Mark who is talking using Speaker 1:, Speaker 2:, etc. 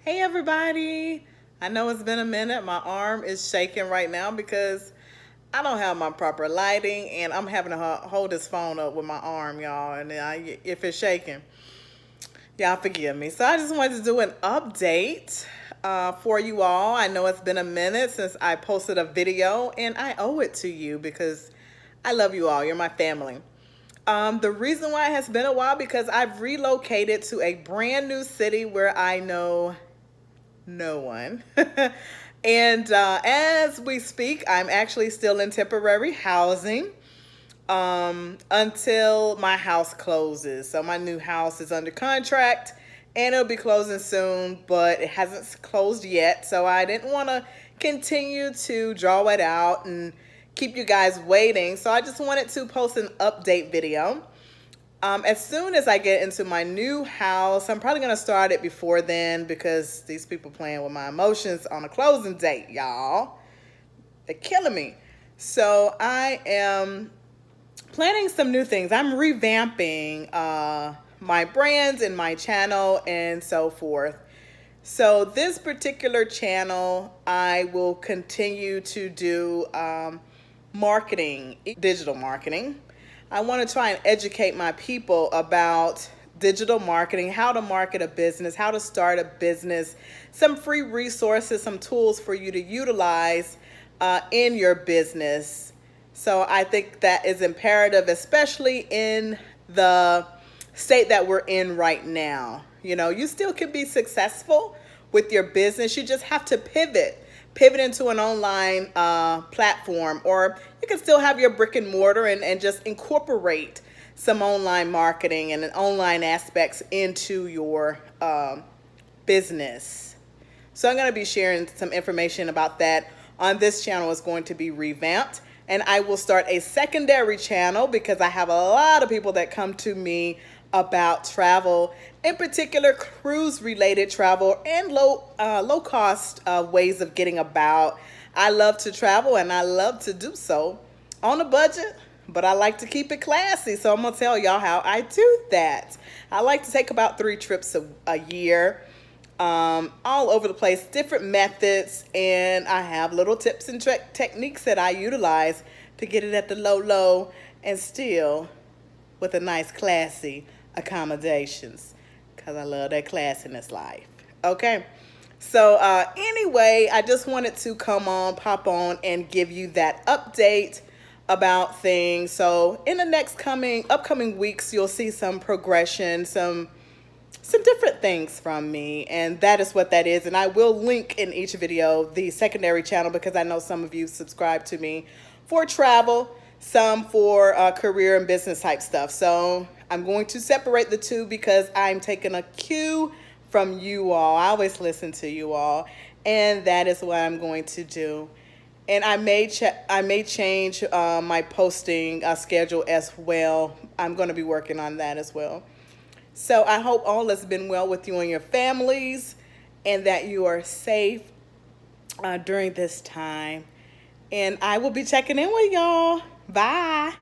Speaker 1: Hey everybody! I know it's been a minute. My arm is shaking right now because I don't have my proper lighting and I'm having to hold this phone up with my arm, y'all. And if it's shaking, y'all forgive me. So I just wanted to do an update for you all. I know it's been a minute since I posted a video and I owe it to you because I love you all. You're my family. The reason why it has been a while because I've relocated to a brand new city where I know no one. And as we speak, I'm actually still in temporary housing until my house closes. So my new house is under contract and it'll be closing soon, but it hasn't closed yet. So I didn't want to continue to draw it out and keep you guys waiting. So I just wanted to post an update video. As soon as I get into my new house, I'm probably going to start it before then because these people playing with my emotions on a closing date, y'all. They're killing me. So I am planning some new things. I'm revamping my brands and my channel and so forth. So this particular channel, I will continue to do marketing, digital marketing. I want to try and educate my people about digital marketing, how to market a business, how to start a business, some free resources, some tools for you to utilize in your business. So I think that is imperative, especially in the state that we're in right now. You know, you still can be successful with your business. You just have to pivot into an online platform, or you can still have your brick and mortar and just incorporate some online marketing and online aspects into your business. So I'm going to be sharing some information about that on this channel. Is going to be revamped, and I will start a secondary channel because I have a lot of people that come to me about travel, in particular cruise related travel and low cost ways of getting about. I love to travel and I love to do so on a budget, but I like to keep it classy. So I'm gonna tell y'all how I do that. I like to take about 3 trips a year, all over the place, different methods, and I have little tips and techniques that I utilize to get it at the low and still with a nice classy accommodations, because I love that class in this life. Okay, so anyway, I just wanted to pop on and give you that update about things. So in the next upcoming weeks, you'll see some progression, some different things from me, and that is what that is. And I will link in each video the secondary channel because I know some of you subscribe to me for travel, some for career and business type stuff. So I'm going to separate the two because I'm taking a cue from you all. I always listen to you all, and that is what I'm going to do. And I may change my posting schedule as well. I'm going to be working on that as well. So I hope all has been well with you and your families, and that you are safe during this time. And I will be checking in with y'all. Bye.